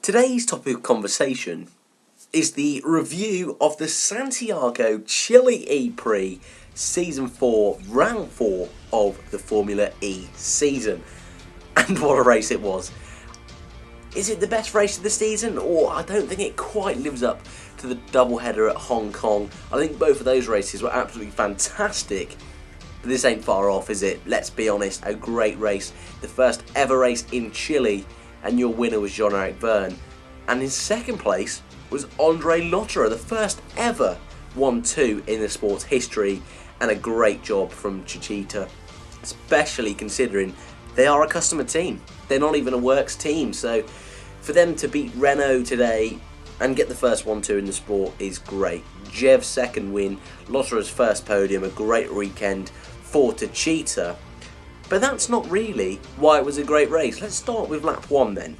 Today's topic of conversation is the review of the Santiago E-Prix Season 4, Round 4 of the Formula E season. And what a race it was. Is it the best race of the season? Or I don't think it quite lives up to the doubleheader at Hong Kong. I think both of those races were absolutely fantastic. But this ain't far off, is it? Let's be honest, a great race. The first ever race in Chile, and your winner was Jean-Eric Vergne. And in second place was Andre Lotterer, the first ever 1-2 in the sport's history, and a great job from Chichita, especially considering they are a customer team. They're not even a works team, so for them to beat Renault today and get the first 1-2 in the sport is great. Jev's second win, Lotterer's first podium, a great weekend for Chichita. But that's not really why it was a great race. Let's start with lap 1 then.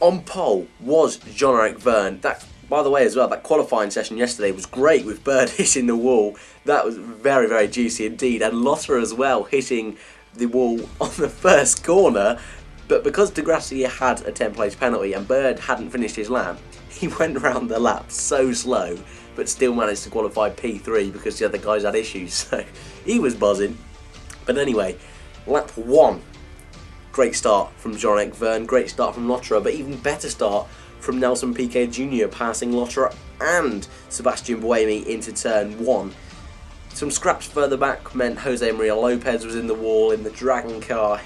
On pole was Jean-Eric Vergne. That, by the way, as well, that qualifying session yesterday was great with Bird hitting the wall. That was very, very juicy indeed. And Lotterer as well, hitting the wall on the first corner. But because de Grassi had a 10th-place penalty and Bird hadn't finished his lap, he went around the lap so slow, but still managed to qualify P3 because the other guys had issues. So he was buzzing. But anyway, lap 1. Great start from Jean-Eric Vergne, great start from Lotterer, but even better start from Nelson Piquet Jr. passing Lotterer and Sebastian Buemi into turn 1. Some scraps further back meant Jose Maria Lopez was in the wall in the Dragon car.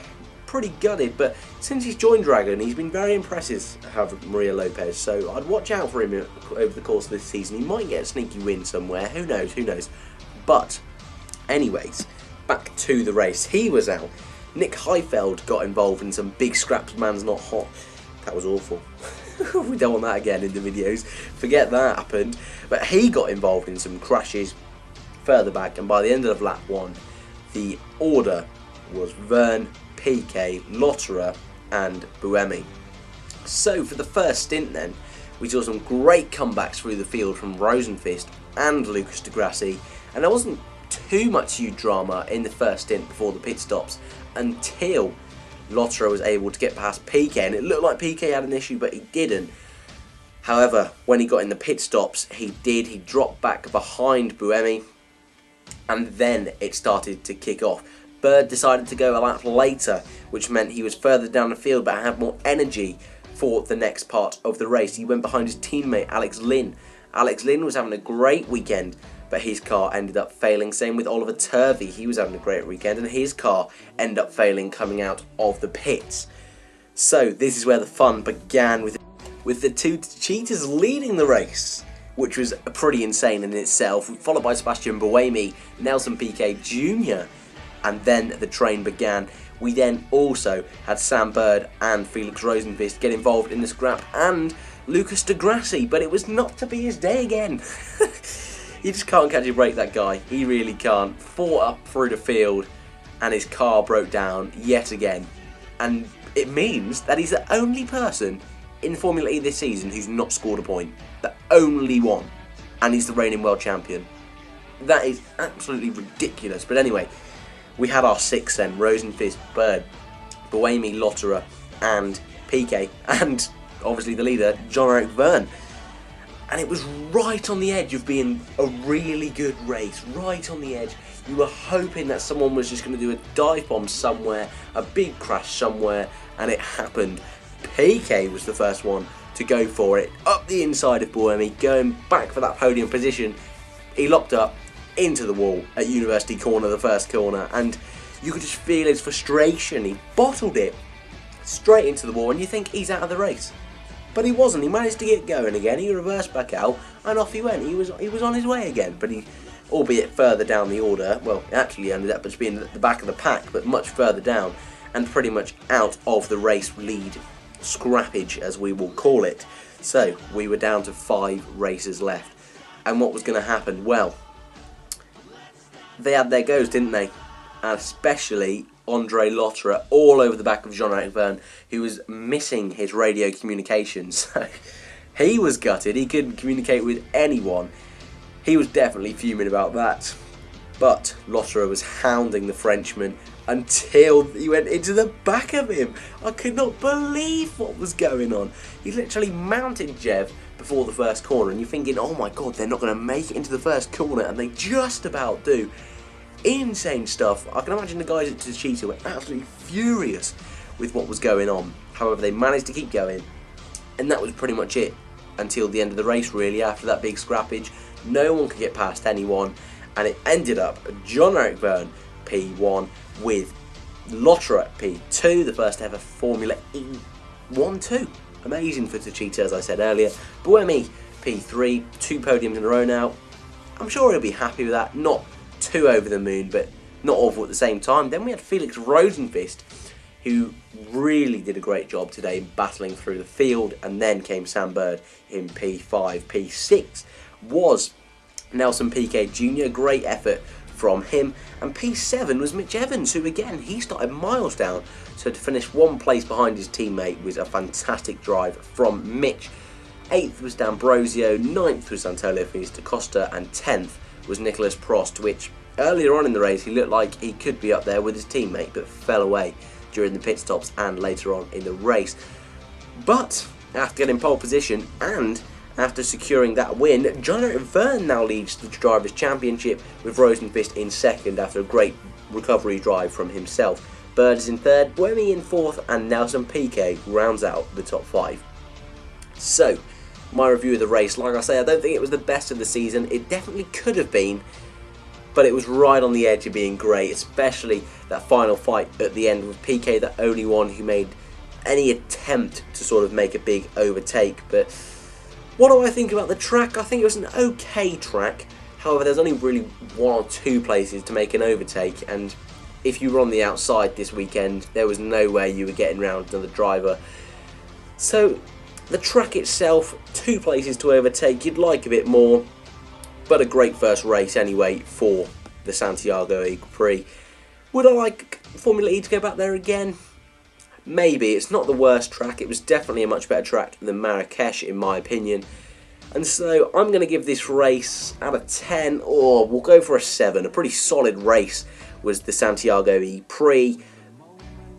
Pretty gutted, but since he's joined Dragon, he's been very impressive, Maria Lopez, so I'd watch out for him over the course of this season. He might get a sneaky win somewhere, who knows. But, anyways, back to the race. He was out. Nick Heifeld got involved in some big scraps, man's not hot. That was awful. We don't want that again in the videos. Forget that happened. But he got involved in some crashes further back, and by the end of lap 1, the order was Vergne, Piquet, Lotterer and Buemi. So for the first stint then, we saw some great comebacks through the field from Rosenqvist and Lucas de Grassi, and there wasn't too much huge drama in the first stint before the pit stops until Lotterer was able to get past Piquet, and it looked like Piquet had an issue, but he didn't. However, when he got in the pit stops, he dropped back behind Buemi, and then it started to kick off. Bird decided to go a lap later, which meant he was further down the field but had more energy for the next part of the race. He went behind his teammate Alex Lynn. Alex Lynn was having a great weekend, but his car ended up failing. Same with Oliver Turvey. He was having a great weekend and his car ended up failing coming out of the pits. So this is where the fun began with the two cheaters leading the race, which was pretty insane in itself, followed by Sebastian Buemi, Nelson Piquet Jr., and then the train began. We then also had Sam Bird and Felix Rosenqvist get involved in the scrap, and Lucas de Grassi, but it was not to be his day again. You just can't catch a break, that guy. He really can't. Fought up through the field, and his car broke down yet again. And it means that he's the only person in Formula E this season who's not scored a point. The only one. And he's the reigning world champion. That is absolutely ridiculous. But anyway, we had our 6 then. Rosenqvist, Bird, Buemi, Lotterer and Piquet. And obviously the leader, Jean-Eric Vergne. And it was right on the edge of being a really good race. Right on the edge. You were hoping that someone was just going to do a dive bomb somewhere, a big crash somewhere, and it happened. Piquet was the first one to go for it. Up the inside of Buemi, going back for that podium position. He locked up into the wall at University Corner, the first corner, and you could just feel his frustration. He bottled it straight into the wall, and you think he's out of the race. But he wasn't. He managed to get going again. He reversed back out, and off he went. He was on his way again, but he, albeit further down the order, well, it actually ended up just being at the back of the pack, but much further down, and pretty much out of the race lead scrappage, as we will call it. So we were down to 5 races left, and what was going to happen? Well, they had their goes, didn't they? And especially Andre Lotterer all over the back of Jean-Eric Vergne, who was missing his radio communications. So he was gutted. He couldn't communicate with anyone. He was definitely fuming about that. But Lotterer was hounding the Frenchman until he went into the back of him. I could not believe what was going on. He literally mounted Jev before the first corner, and you're thinking, oh my god, they're not going to make it into the first corner, and they just about do. Insane stuff. I can imagine the guys at Techeetah were absolutely furious with what was going on. However, they managed to keep going, and that was pretty much it until the end of the race, really. After that big scrappage, no one could get past anyone, and it ended up John-Eric Byrne P1 with Lotterer P2, the first ever Formula E 1-2. Amazing for Techeetah, as I said earlier. Buemi P3, 2 podiums in a row now. I'm sure he'll be happy with that. Not too over the moon, but not awful at the same time. Then we had Felix Rosenqvist, who really did a great job today battling through the field, and then came Sam Bird in P5. P6 was Nelson Piquet Jr., great effort from him, and P7 was Mitch Evans, who again, he started miles down, so to finish 1 place behind his teammate was a fantastic drive from Mitch. 8th was D'Ambrosio, 9th was Antonio Felix da Costa, and 10th was Nicholas Prost, which earlier on in the race he looked like he could be up there with his teammate, but fell away during the pit stops and later on in the race. But after getting pole position and after securing that win, John-Eric Byrne now leads the Drivers' Championship with Rosenqvist in 2nd after a great recovery drive from himself. Bird is in 3rd, Buemi in 4th, and Nelson Piquet rounds out the top 5. So, my review of the race, like I say, I don't think it was the best of the season. It definitely could have been, but it was right on the edge of being great, especially that final fight at the end with Piquet, the only one who made any attempt to sort of make a big overtake. But what do I think about the track? I think it was an okay track. However, there's only really 1 or 2 places to make an overtake, and if you were on the outside this weekend, there was no way you were getting round another driver. So the track itself, 2 places to overtake, you'd like a bit more, but a great first race anyway for the Santiago E-Prix. Would I like Formula E to go back there again? Maybe. It's not the worst track. It was definitely a much better track than Marrakesh, in my opinion. And so I'm going to give this race out of 10, or we'll go for a 7. A pretty solid race was the Santiago E-Prix.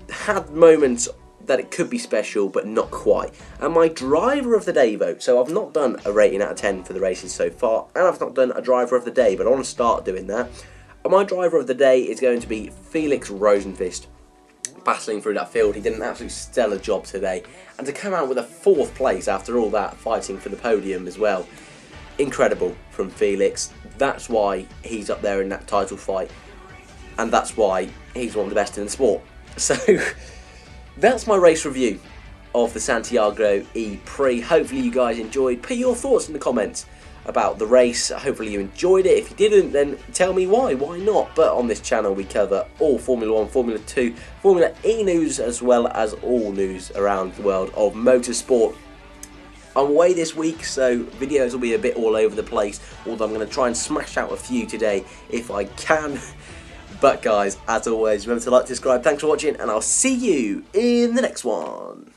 Had moments that it could be special, but not quite. And my driver of the day vote, so I've not done a rating out of 10 for the races so far, and I've not done a driver of the day, but I want to start doing that. And my driver of the day is going to be Felix Rosenqvist. Battling through that field, he did an absolute stellar job today, and to come out with a 4th place after all that, fighting for the podium as well, incredible from Felix. That's why he's up there in that title fight, and that's why he's one of the best in the sport. So that's my race review of the Santiago E-Prix. Hopefully you guys enjoyed. Put your thoughts in the comments about the race. Hopefully you enjoyed it. If you didn't, then tell me why not. But on this channel we cover all Formula 1, Formula 2, Formula E news, as well as all news around the world of motorsport. I'm away this week, so videos will be a bit all over the place, although I'm going to try and smash out a few today if I can. But guys, as always, remember to like, subscribe, thanks for watching, and I'll see you in the next one.